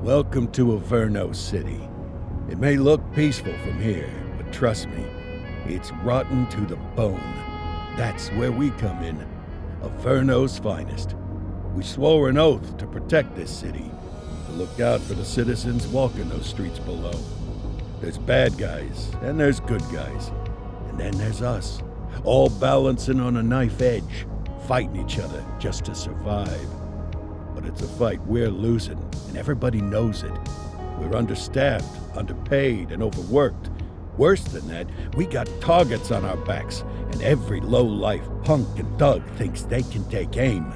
Welcome to Averno City. It may look peaceful from here, but trust me, it's rotten to the bone. That's where we come in. Averno's finest. We swore an oath to protect this city, to look out for the citizens walking those streets below. There's bad guys, and there's good guys. And then there's us, all balancing on a knife edge, fighting each other just to survive. But it's a fight we're losing, and everybody knows it. We're understaffed, underpaid, and overworked. Worse than that, we got targets on our backs, and every low-life punk and thug thinks they can take aim.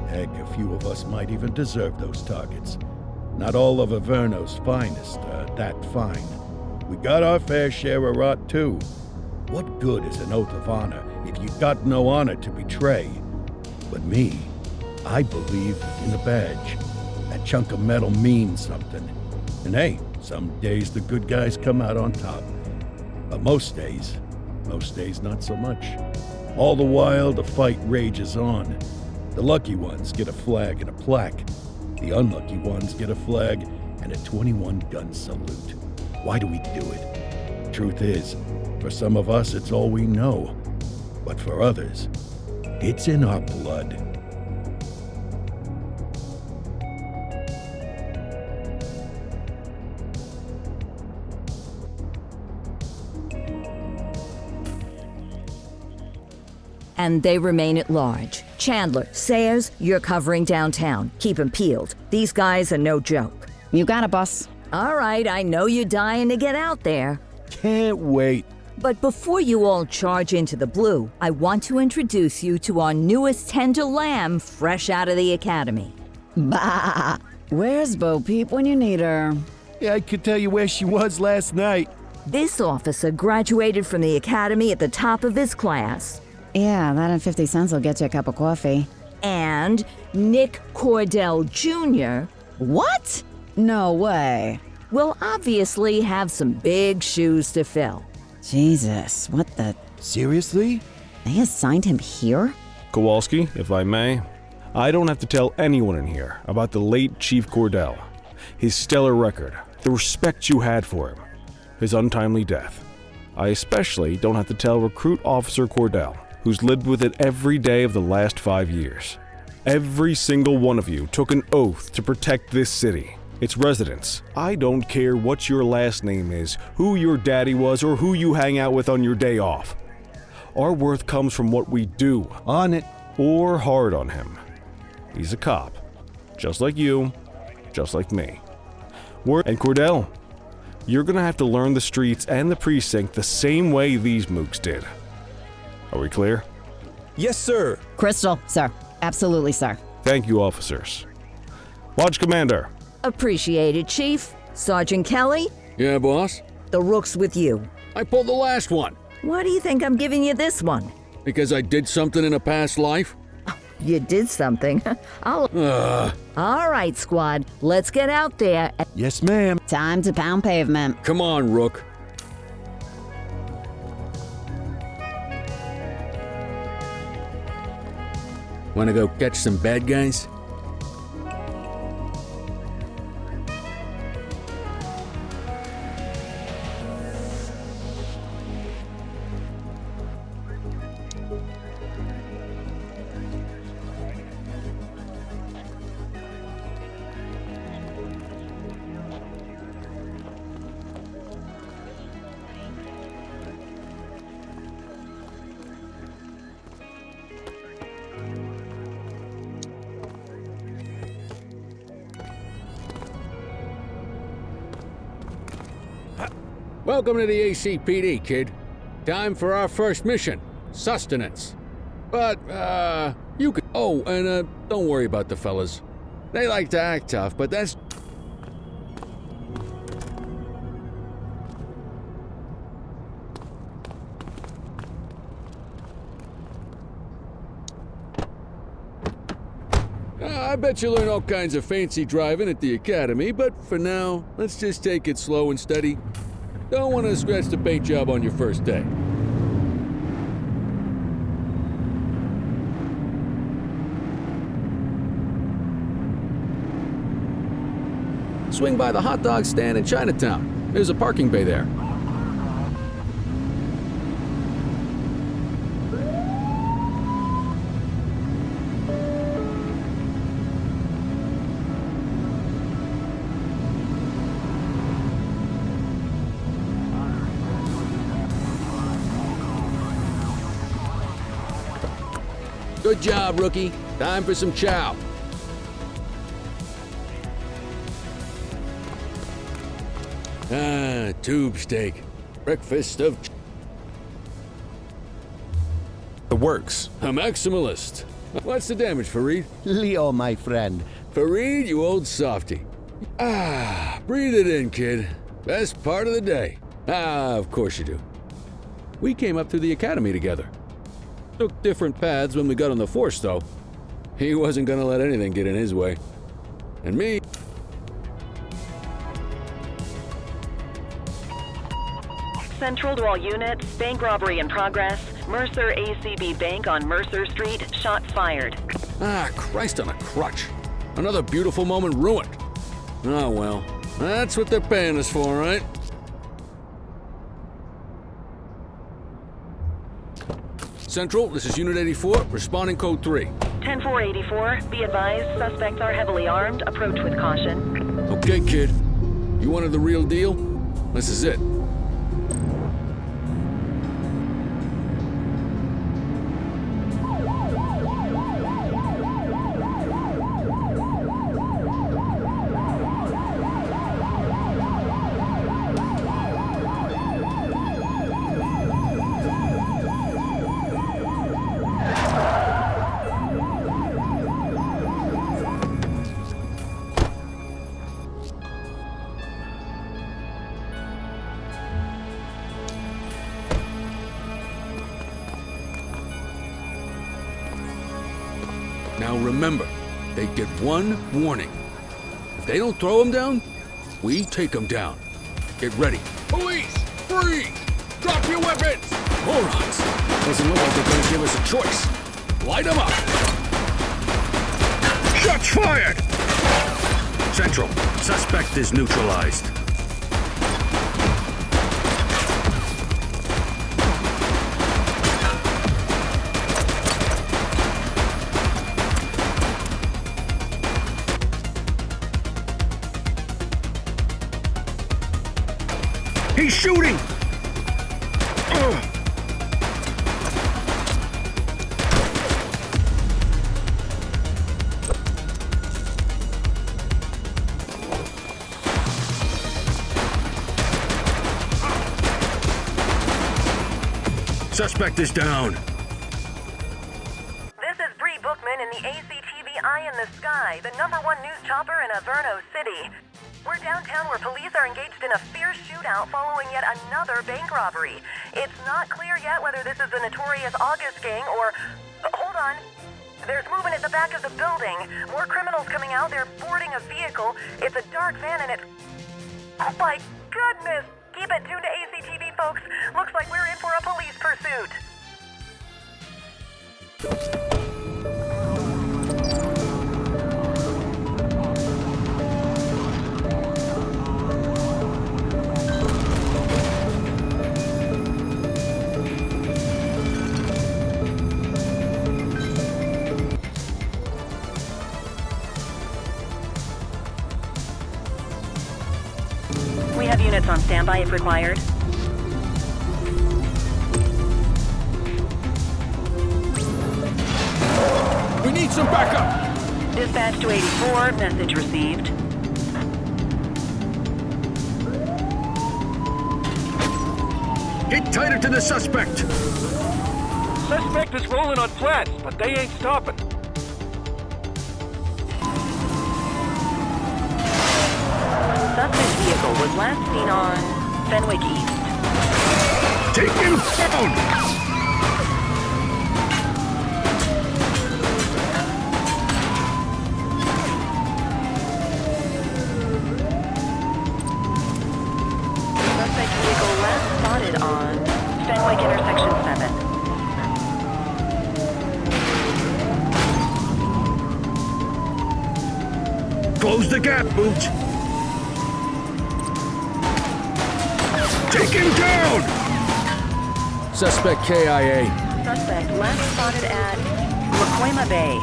Heck, a few of us might even deserve those targets. Not all of Averno's finest are that fine. We got our fair share of rot, too. What good is an oath of honor if you got no honor to betray? But me, I believe in the badge. That chunk of metal means something. And hey, some days the good guys come out on top. But most days not so much. All the while, the fight rages on. The lucky ones get a flag and a plaque. The unlucky ones get a flag and a 21-gun salute. Why do we do it? Truth is, for some of us, it's all we know. But for others, it's in our blood. And they remain at large. Chandler, Sayers, you're covering downtown. Keep 'em peeled. These guys are no joke. You got it, boss. All right, I know you're dying to get out there. Can't wait. But before you all charge into the blue, I want to introduce you to our newest tender lamb fresh out of the academy. Bah! Where's Bo Peep when you need her? Yeah, I could tell you where she was last night. This officer graduated from the academy at the top of his class. Yeah, that and 50 cents will get you a cup of coffee. And Nick Cordell Jr. What? No way. will obviously have some big shoes to fill. Jesus, what the... Seriously? They assigned him here? Kowalski, if I may, I don't have to tell anyone in here about the late Chief Cordell, his stellar record, the respect you had for him, his untimely death. I especially don't have to tell Recruit Officer Cordell, who's lived with it every day of the last 5 years. Every single one of you took an oath to protect this city, its residents. I don't care what your last name is, who your daddy was, or who you hang out with on your day off. Our worth comes from what we do, On it. or hard on him. He's a cop, just like you, just like me. And Cordell, you're gonna have to learn the streets and the precinct the same way these mooks did. Are we clear? Yes, sir. Crystal, sir. Absolutely, sir. Thank you, officers. Lodge Commander. Appreciate it, Chief. Sergeant Kelly, Yeah, boss? the rook's with you. I pulled the last one. Why do you think I'm giving you this one? Because I did something in a past life? You did something. All right, squad. Let's get out there. Yes, ma'am. Time to pound pavement. Come on, Rook. Wanna go catch some bad guys? Welcome to the ACPD, kid. Time for our first mission, sustenance. But, you could... Oh, and, don't worry about the fellas. They like to act tough, but that's... I bet you learn all kinds of fancy driving at the academy, but for now, let's just take it slow and steady. Don't want to scratch the paint job on your first day. swing by the hot dog stand in Chinatown. There's a parking bay there. Good job, rookie. Time for some chow. Tube steak. Breakfast of... The works. A maximalist. What's the damage, Fareed? Leo, my friend. Fareed, you old softy. Breathe it in, kid. Best part of the day. Of course you do. We came up through the academy together. Took different paths when we got on the force, though. He wasn't gonna let anything get in his way. And me... Central to all units, bank robbery in progress. Mercer ACB Bank on Mercer Street, shots fired. Christ on a crutch. Another beautiful moment ruined. Oh well, that's what they're paying us for, right? Central, this is Unit 84, responding code 3. 10-484, be advised, suspects are heavily armed, approach with caution. Okay, kid. You wanted the real deal? This is it. Now remember, they get one warning. If they don't throw them down, we take them down. Get ready. Police! Freeze! Drop your weapons! Morons! Doesn't look like they're gonna give us a choice. Light them up! Shots fired! Central, suspect is neutralized. He's shooting! Suspect is down. This is Bree Bookman in the ACTV Eye in the Sky, the #1 news chopper in Averno City. We're downtown where police are engaged in a fierce shootout following yet another bank robbery. It's not clear yet whether this is the notorious August gang or... Hold on. There's movement at the back of the building. More criminals coming out. They're boarding a vehicle. It's a dark van and it's... Oh my goodness! Keep it tuned to ACTV, folks. Looks like we're in for a police pursuit. We have units on standby if required. We need some backup! Dispatch to 84, message received. Get tighter to the suspect! Suspect is rolling on flats, but they ain't stopping. Suspect vehicle was last seen on Fenwick East. Take him down! Suspect vehicle last spotted on Fenwick intersection 7. Close the gap, Boots! Take him down! Suspect KIA. Suspect last spotted at Laquema Bay.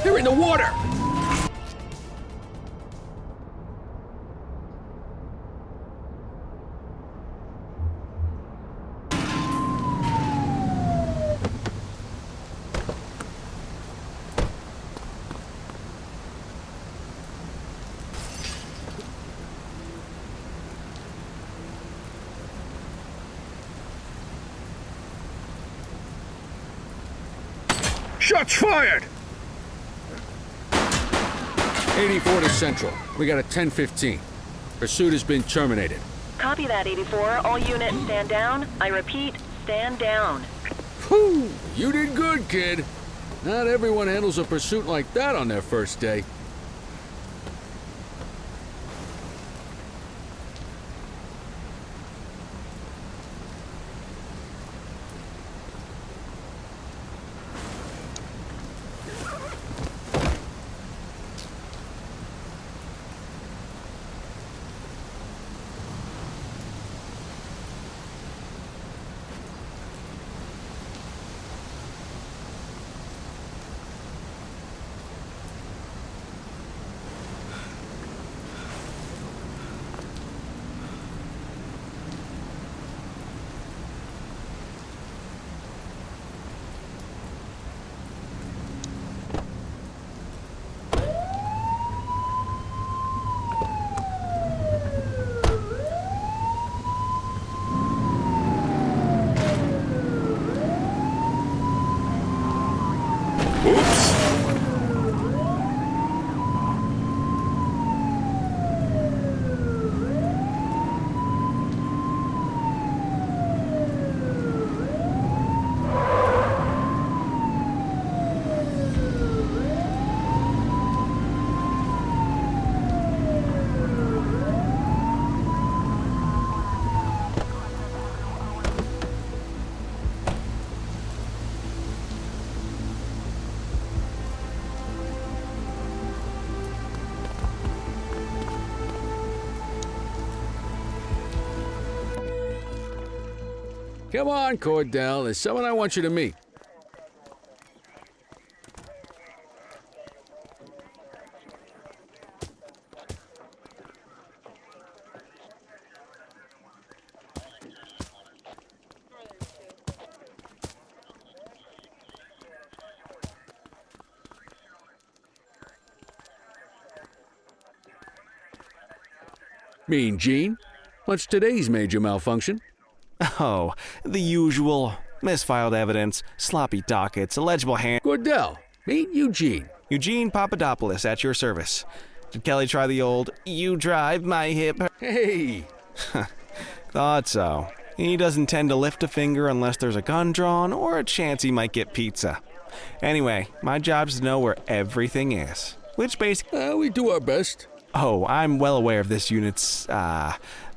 They're in the water! Shots fired! 84 to Central. We got a 10-15. Pursuit has been terminated. Copy that, 84. All units stand down. I repeat, stand down. Whew! You did good, kid. Not everyone handles a pursuit like that on their first day. Come on, Cordell. There's someone I want you to meet. Mean Gene? What's today's major malfunction? Oh, the usual. Misfiled evidence, sloppy dockets, illegible hand. Cordell, meet Eugene. Eugene Papadopoulos at your service. Did Kelly try the old, you drive my hip? Hey! Thought so. He doesn't tend to lift a finger unless there's a gun drawn or a chance he might get pizza. Anyway, my job's to know where everything is. Which basically... We do our best. Oh, I'm well aware of this unit's,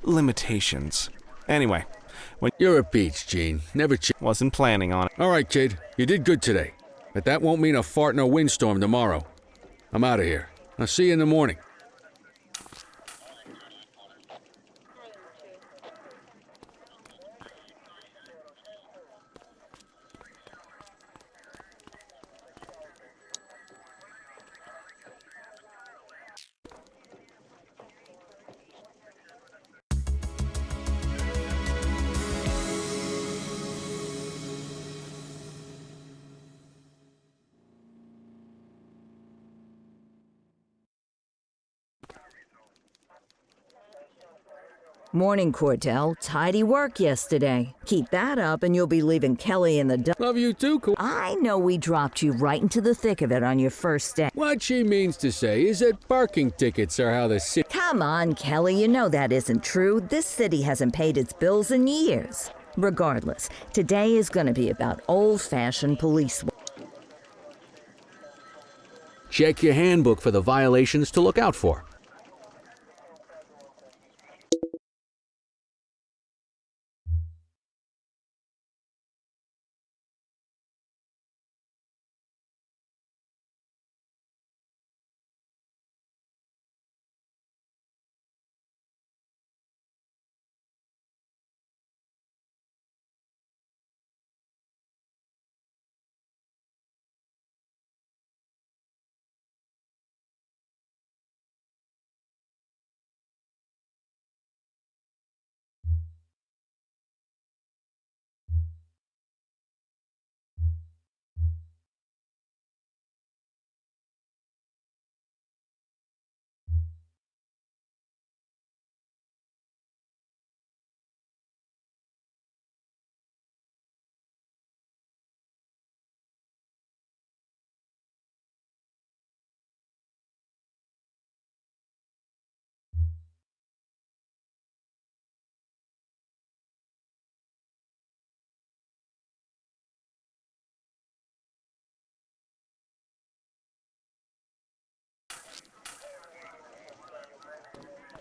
limitations. Anyway, when... You're a peach, Gene. Never Wasn't planning on it. All right, kid. You did good today. But that won't mean a fart in a windstorm tomorrow. I'm out of here. I'll see you in the morning. Morning, Cordell. Tidy work yesterday. Keep that up and you'll be leaving Kelly in the dust. Love you too, I know we dropped you right into the thick of it on your first day. What she means to say is that parking tickets are how the city... Come on, Kelly, you know that isn't true. This city hasn't paid its bills in years. Regardless, today is going to be about old-fashioned police work. Check your handbook for the violations to look out for.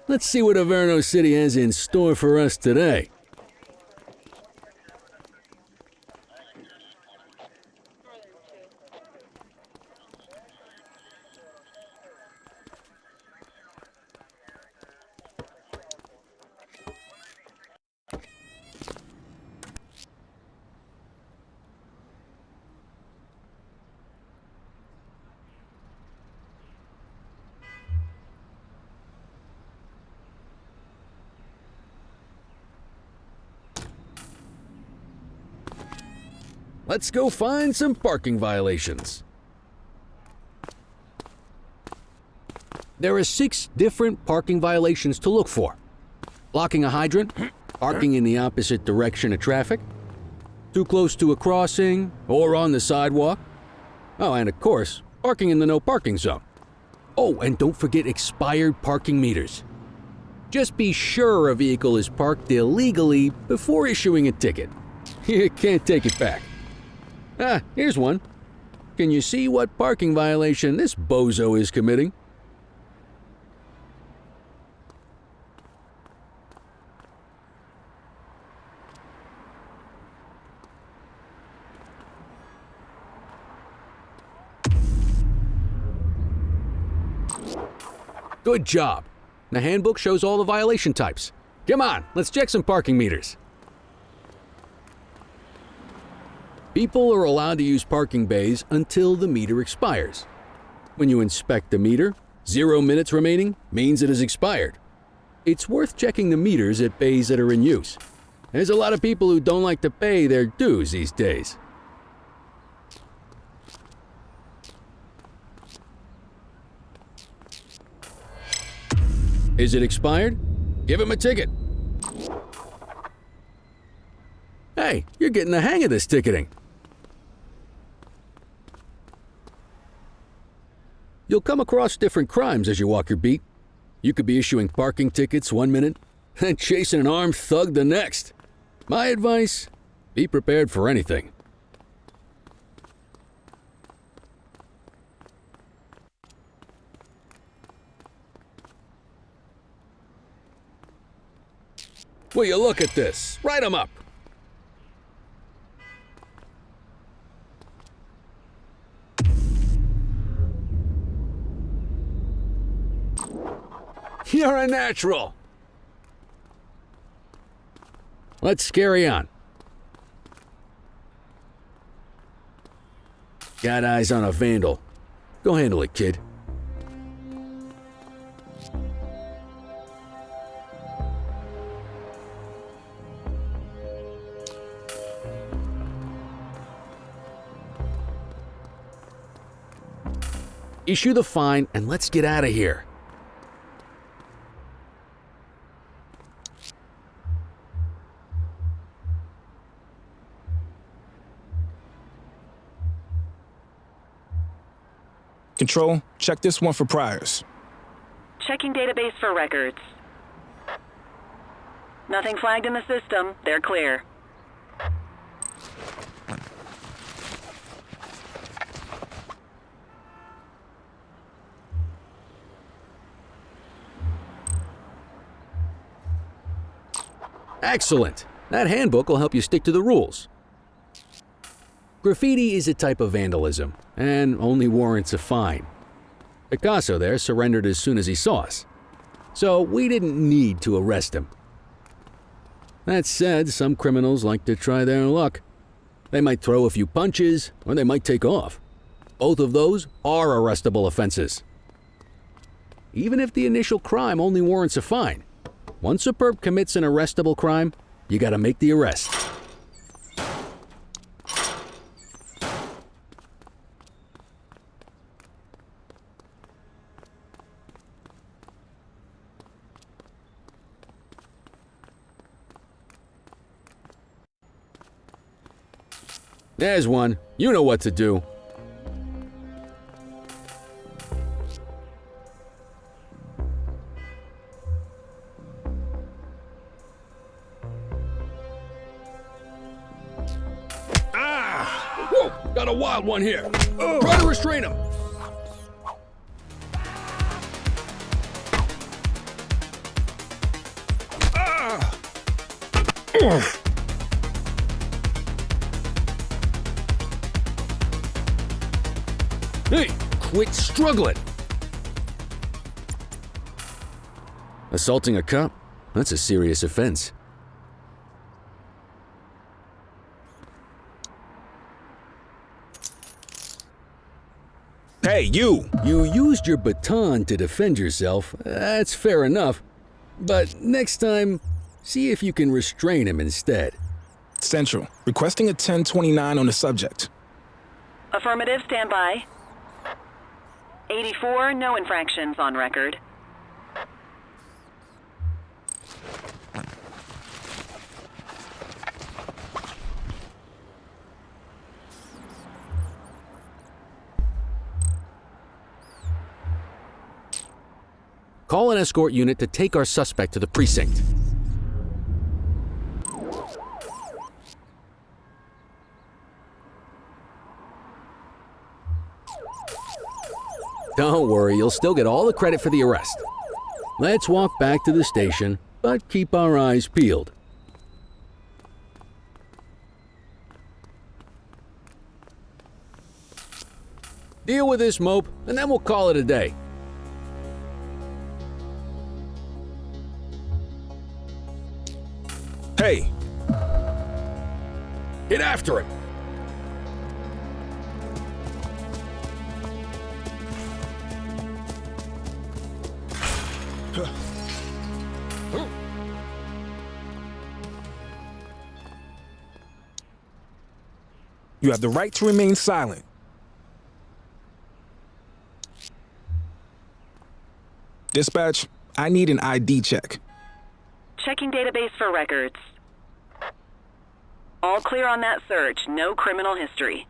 let's see what Averno City has in store for us today. Let's go find some parking violations. There are 6 different parking violations to look for. Blocking a hydrant, parking in the opposite direction of traffic, too close to a crossing or on the sidewalk. Oh, and of course, parking in the no parking zone. Oh, and don't forget expired parking meters. Just be sure a vehicle is parked illegally before issuing a ticket. You can't take it back. Ah, here's one. Can you see what parking violation this bozo is committing? Good job. The handbook shows all the violation types. Come on, let's check some parking meters. People are allowed to use parking bays until the meter expires. When you inspect the meter, 0 minutes remaining means it has expired. It's worth checking the meters at bays that are in use. There's a lot of people who don't like to pay their dues these days. Is it expired? Give him a ticket. Hey, you're getting the hang of this ticketing. You'll come across different crimes as you walk your beat. You could be issuing parking tickets 1 minute and chasing an armed thug the next. My advice, be prepared for anything. Will you look at this? Write 'em up. You're a natural. Let's carry on. Got eyes on a vandal. Go handle it, kid. Issue the fine and let's get out of here. Control, check this one for priors. Checking database for records. Nothing flagged in the system. They're clear. Excellent. That handbook will help you stick to the rules. Graffiti is a type of vandalism, and only warrants a fine. Picasso there surrendered as soon as he saw us, so we didn't need to arrest him. That said, some criminals like to try their luck. They might throw a few punches, or they might take off. Both of those are arrestable offenses. Even if the initial crime only warrants a fine, once a perp commits an arrestable crime, you gotta make the arrest. There's one. You know what to do. Ah! Whoa! Got a wild one here. Try to restrain him. Hey, quit struggling! Assaulting a cop? That's a serious offense. Hey, you! You used your baton to defend yourself. That's fair enough. But next time, see if you can restrain him instead. Central, requesting a 1029 on the subject. Affirmative, stand by. 84, no infractions on record. Call an escort unit to take our suspect to the precinct. Don't worry, you'll still get all the credit for the arrest. Let's walk back to the station, but keep our eyes peeled. Deal with this mope, and then we'll call it a day. Hey! Get after him! You have the right to remain silent. Dispatch, I need an ID check. Checking database for records. All clear on that search, no criminal history.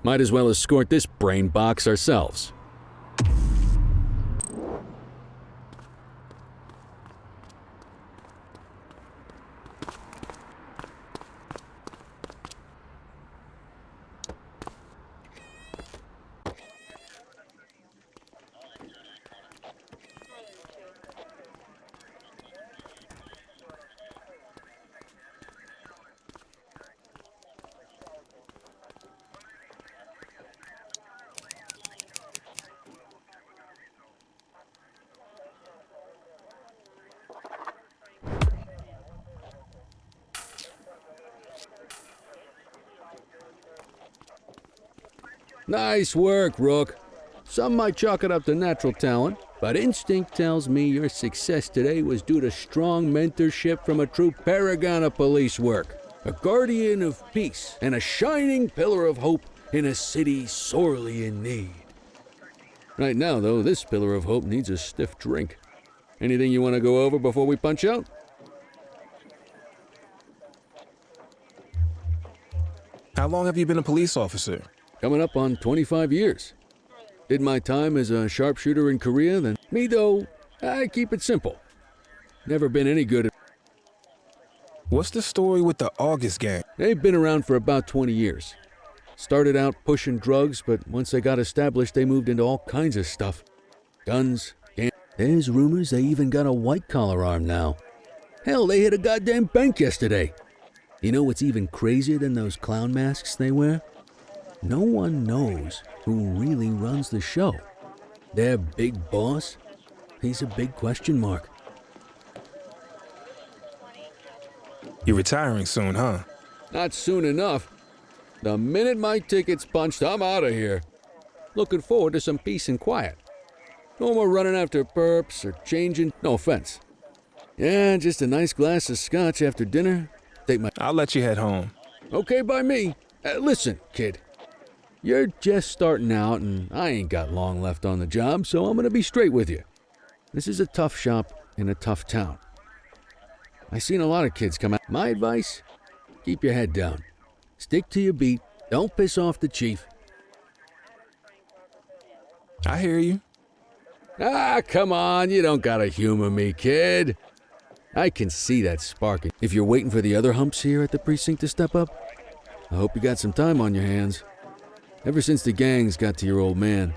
Might as well escort this brain box ourselves. Nice work, Rook. Some might chalk it up to natural talent, but instinct tells me your success today was due to strong mentorship from a true paragon of police work, a guardian of peace, and a shining pillar of hope in a city sorely in need. Right now, though, this pillar of hope needs a stiff drink. Anything you want to go over before we punch out? How long have you been a police officer? Coming up on 25 years. Did my time as a sharpshooter in Korea, then me though, I keep it simple. Never been any good at... What's the story with the August gang? They've been around for about 20 years. Started out pushing drugs, but once they got established, they moved into all kinds of stuff. Guns, there's rumors they even got a white-collar arm now. Hell, they hit a goddamn bank yesterday. You know what's even crazier than those clown masks they wear? No one knows who really runs the show. Their big boss? He's a big question mark. You're retiring soon, huh? Not soon enough. The minute my ticket's punched, I'm out of here. Looking forward to some peace and quiet. No more running after perps or changing. No offense. Yeah, just a nice glass of scotch after dinner. I'll let you head home. Okay by me. Listen, kid. You're just starting out, and I ain't got long left on the job, so I'm gonna be straight with you. This is a tough shop in a tough town. I've seen a lot of kids come out. My advice? Keep your head down. Stick to your beat. Don't piss off the chief. I hear you. Ah, come on. You don't gotta humor me, kid. I can see that spark. If you're waiting for the other humps here at the precinct to step up, I hope you got some time on your hands. Ever since the gangs got to your old man,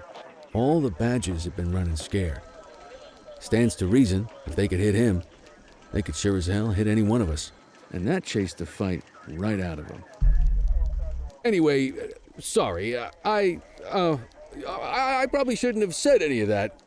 all the badges have been running scared. Stands to reason, if they could hit him, they could sure as hell hit any one of us. And that chased the fight right out of him. Anyway, sorry, I probably shouldn't have said any of that.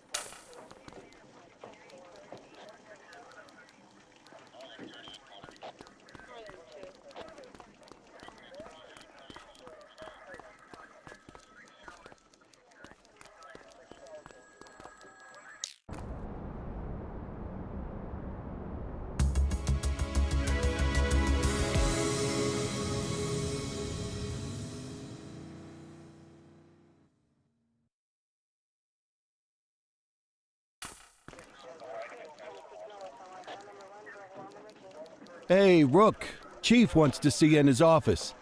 Hey, Rook. Chief wants to see you in his office.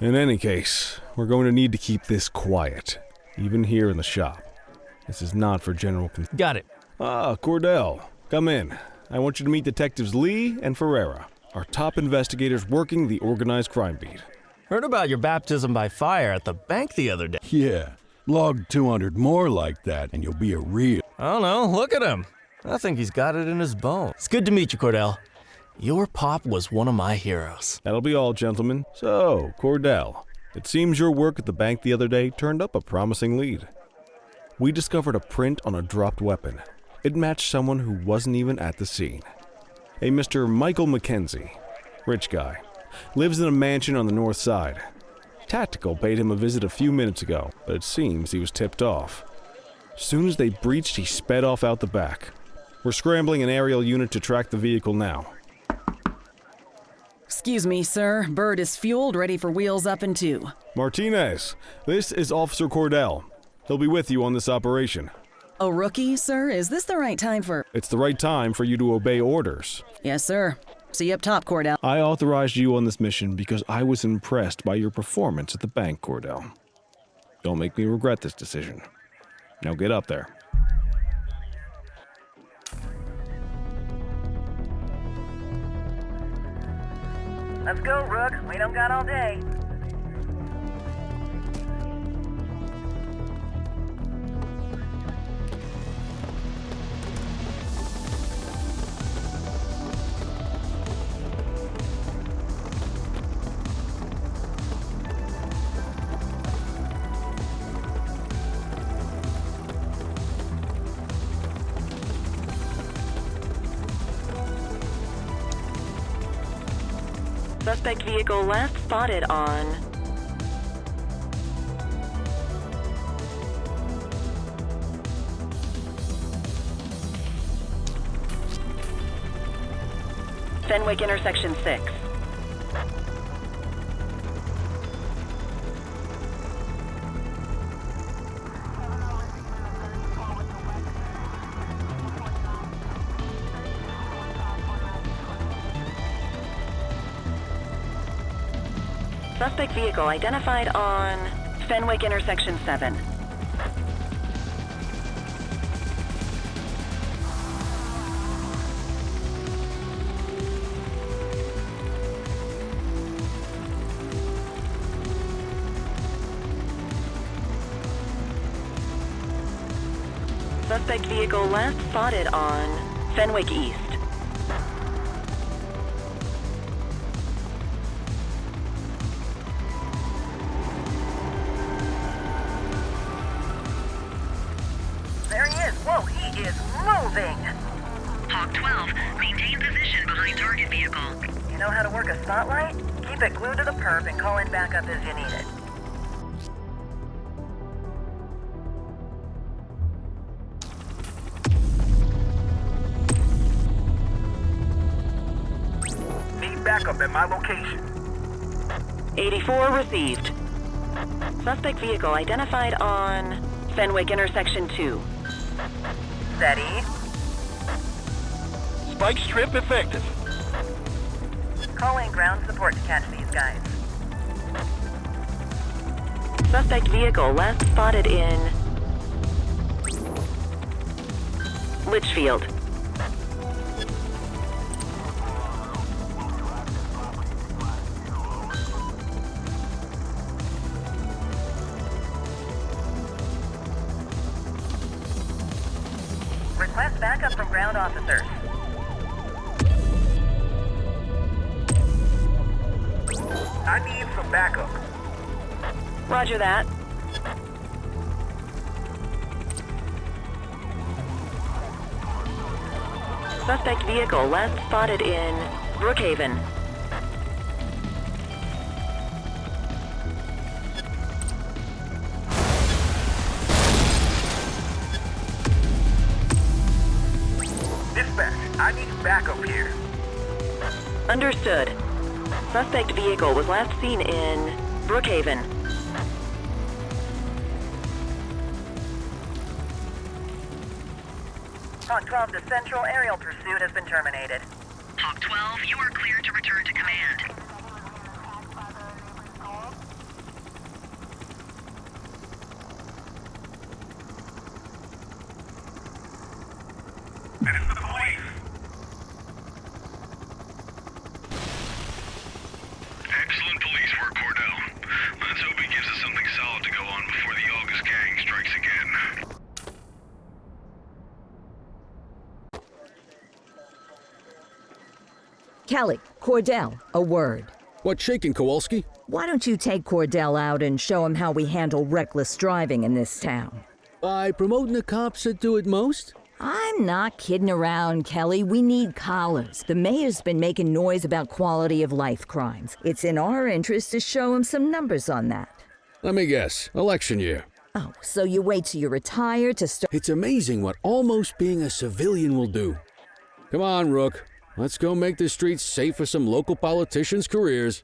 In any case, we're going to need to keep this quiet, even here in the shop. This is not for general Got it. Ah, Cordell, come in. I want you to meet Detectives Lee and Ferreira, our top investigators working the organized crime beat. Heard about your baptism by fire at the bank the other day. Yeah, log 200 more like that and you'll be a real... I don't know, look at him. I think he's got it in his bones. It's good to meet you, Cordell. Your pop was one of my heroes. That'll be all, gentlemen. So, Cordell, it seems your work at the bank the other day turned up a promising lead. We discovered a print on a dropped weapon. It matched someone who wasn't even at the scene. A Mr. Michael McKenzie, rich guy, lives in a mansion on the north side. Tactical paid him a visit a few minutes ago, but it seems he was tipped off. As soon as they breached, he sped off out the back. We're scrambling an aerial unit to track the vehicle now. Excuse me, sir. Bird is fueled, ready for wheels up in 2. Martinez, this is Officer Cordell. He'll be with you on this operation. A rookie, sir? Is this the right time for... It's the right time for you to obey orders. Yes, sir. See you up top, Cordell. I authorized you on this mission because I was impressed by your performance at the bank, Cordell. Don't make me regret this decision. Now get up there. Let's go, Rook. We don't got all day. Suspect vehicle last spotted on Fenwick intersection 6. Suspect vehicle identified on Fenwick intersection 7. Suspect vehicle last spotted on Fenwick East. There he is. Whoa, he is moving. Hawk 12, maintain position behind target vehicle. You know how to work a spotlight? Keep it glued to the perp and call in backup as you need it. Need backup at my location. 84 received. Suspect vehicle identified on Fenwick intersection 2. Steady. Spike strip effective. Call in ground support to catch these guys. Suspect vehicle last spotted in Litchfield. Request backup from ground officers. I need some backup. Roger that. Suspect vehicle last spotted in Brookhaven. Dispatch, I need backup here. Understood. Suspect vehicle was last seen in Brookhaven. Hawk 12 to Central, aerial pursuit has been terminated. Hawk 12, you are cleared to return to command. That is the police. Excellent police work, Cordell. Let's hope he gives us something solid to go on before the August gang strikes again. Kelly, Cordell, a word. What's shaking, Kowalski? Why don't you take Cordell out and show him how we handle reckless driving in this town? By promoting the cops that do it most? I'm not kidding around, Kelly. We need collars. The mayor's been making noise about quality of life crimes. It's in our interest to show him some numbers on that. Let me guess. Election year. Oh, so you wait till you retire to start... It's amazing what almost being a civilian will do. Come on, Rook. Let's go make the streets safe for some local politicians' careers.